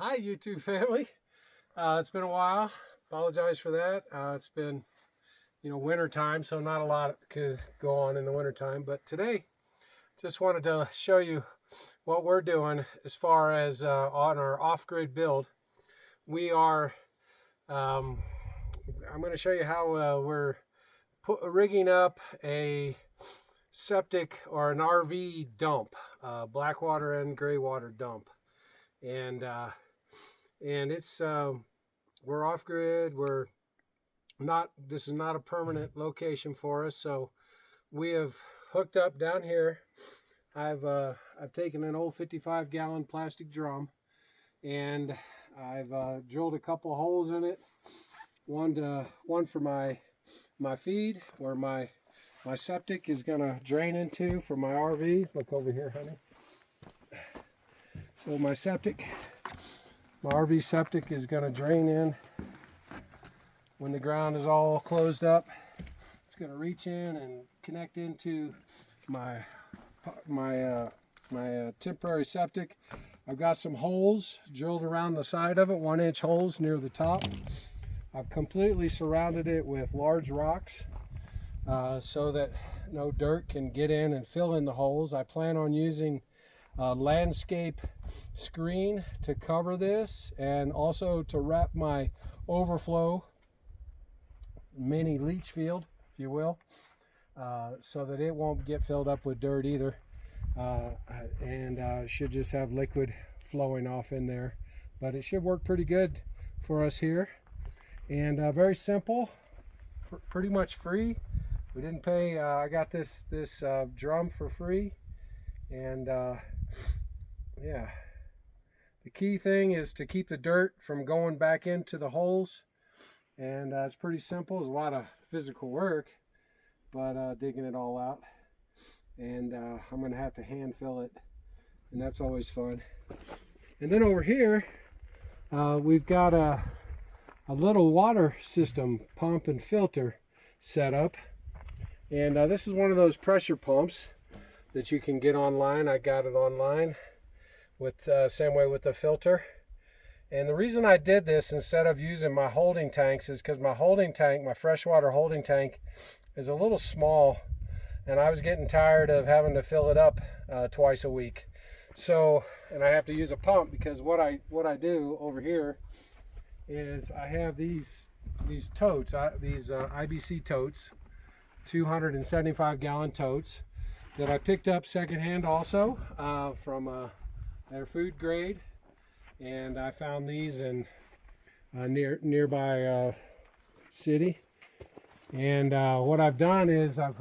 Hi YouTube family. It's been a while. Apologize for that. It's been, winter time, so not a lot could go on in the winter time. But today, just wanted to show you what we're doing as far as on our off-grid build. We are, I'm going to show you how we're rigging up a septic or an RV dump, black water and gray water dump, and it's we're off grid. We're not, this is not a permanent location for us, so we have hooked up down here. I've taken an old 55-gallon plastic drum, and I've drilled a couple holes in it. One for my feed, where my septic is gonna drain into for my RV. Look over here, honey. So my RV septic is gonna drain in when the ground is all closed up. It's gonna reach in and connect into my temporary septic. I've got some holes drilled around the side of it, 1-inch holes near the top. I've completely surrounded it with large rocks so that no dirt can get in and fill in the holes. I plan on using a landscape screen to cover this, and also to wrap my overflow mini leach field, if you will, so that it won't get filled up with dirt either, and should just have liquid flowing off in there. But it should work pretty good for us here, and very simple, pretty much free. We didn't pay. I got this drum for free, and yeah, the key thing is to keep the dirt from going back into the holes, and it's pretty simple. It's a lot of physical work, but digging it all out, and I'm gonna have to hand fill it, and that's always fun. And then over here we've got a little water system pump and filter set up, and this is one of those pressure pumps that you can get online. I got it online with same way with the filter. And the reason I did this instead of using my holding tanks is because my holding tank, my freshwater holding tank, is a little small, and I was getting tired of having to fill it up twice a week. So, and I have to use a pump, because what I do over here is I have these totes, these IBC totes, 275-gallon totes, that I picked up secondhand also from their food grade, and I found these in nearby city. And what I've done is I've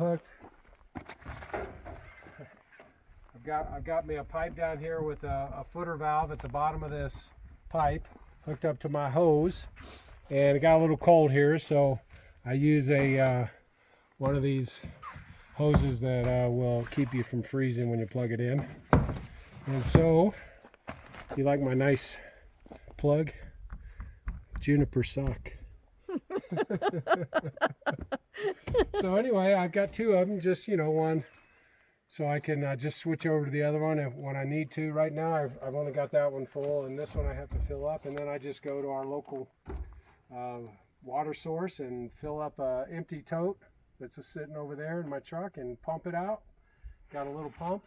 got me a pipe down here with a footer valve at the bottom of this pipe hooked up to my hose, and it got a little cold here, so I use one of these hoses that will keep you from freezing when you plug it in. And so, you like my nice plug? Juniper sock. So anyway, I've got two of them, just, one, so I can just switch over to the other one when I need to. Right now, I've only got that one full, and this one I have to fill up, and then I just go to our local water source and fill up an empty tote that's just sitting over there in my truck and pump it out. Got a little pump,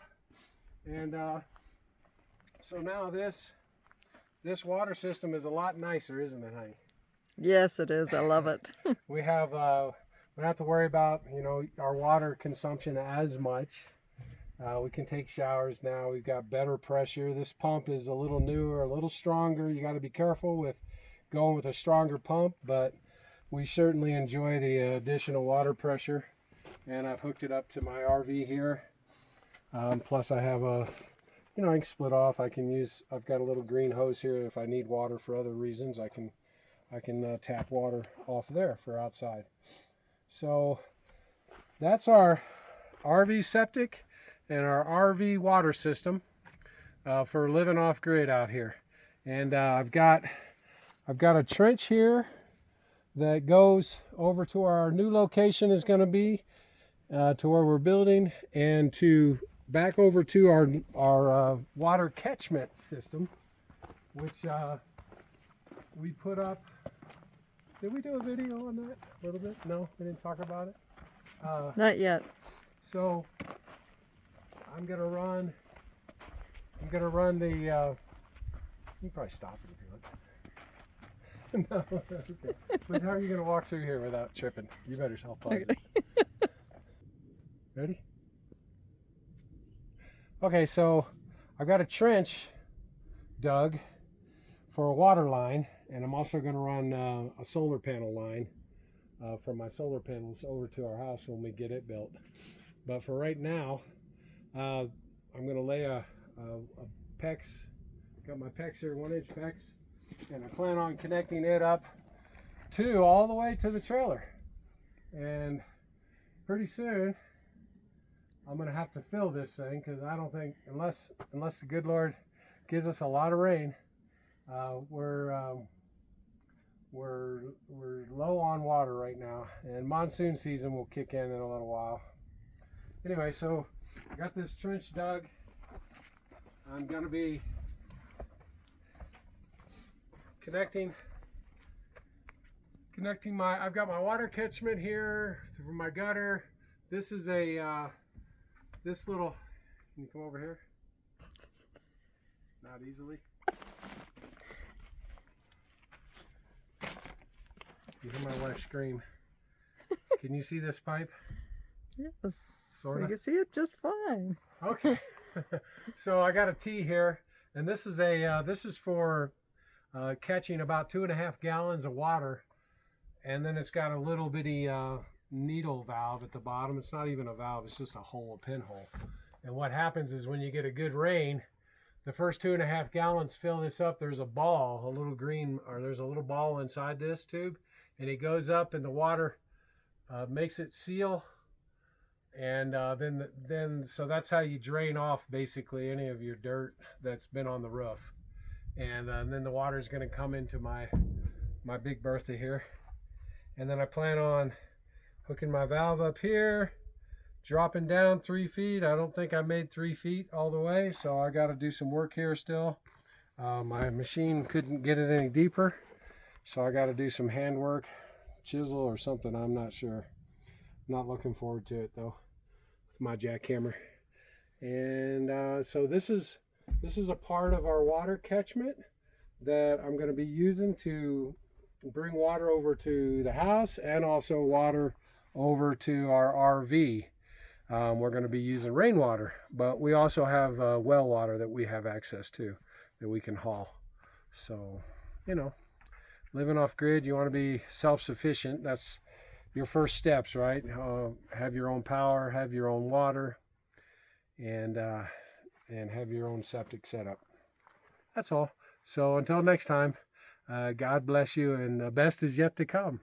and so now this water system is a lot nicer, isn't it, honey? Yes, it is. I love it. We have we don't have to worry about our water consumption as much. We can take showers now. We've got better pressure. This pump is a little newer, a little stronger. You got to be careful with going with a stronger pump, but we certainly enjoy the additional water pressure. And I've hooked it up to my RV here. Plus I have I can split off. I've got a little green hose here. If I need water for other reasons, I can tap water off there for outside. So that's our RV septic and our RV water system for living off grid out here. And I've got a trench here that goes over to our new location is going to be to where we're building, and to back over to our water catchment system. which we put up. Did we do a video on that a little bit? No, we didn't talk about it. Not yet. So I'm gonna run the. You can probably stop it if you want. No, okay. But how are you gonna walk through here without tripping? You better self-pause it. Ready? Okay, so I've got a trench dug for a water line, and I'm also going to run a solar panel line from my solar panels over to our house when we get it built. But for right now, I'm going to lay a PEX. Got my PEX here, 1-inch PEX, and I plan on connecting it up all the way to the trailer. And pretty soon, I'm going to have to fill this thing, because I don't think, unless the good Lord gives us a lot of rain, we're low on water right now, and monsoon season will kick in a little while. Anyway, so I got this trench dug. I'm going to be connecting I've got my water catchment here for my gutter. This is a this little, can you come over here? Not easily. You hear my wife scream. Can you see this pipe? Yes. Sort We of. can see it just fine. Okay. So I got a T here, and this is for catching about 2.5 gallons of water, and then it's got a little bitty needle valve at the bottom. It's not even a valve, it's just a hole, a pinhole. And what happens is when you get a good rain, the first 2.5 gallons fill this up. There's a ball, there's a little ball inside this tube, and it goes up, and the water makes it seal. And so that's how you drain off basically any of your dirt that's been on the roof. And then the water is going to come into my big Bertha here. And then I plan on hooking my valve up here, dropping down 3 feet. I don't think I made 3 feet all the way, so I got to do some work here still. My machine couldn't get it any deeper, so I got to do some handwork, chisel or something. I'm not sure. I'm not looking forward to it though, with my jackhammer. And so this is a part of our water catchment that I'm going to be using to bring water over to the house, and also water over to our RV. We're going to be using rainwater, but we also have well water that we have access to that we can haul. So, you know, living off grid, you want to be self-sufficient. That's your first steps, right? Have your own power, have your own water, and have your own septic setup. That's all. So until next time, God bless you, and the best is yet to come.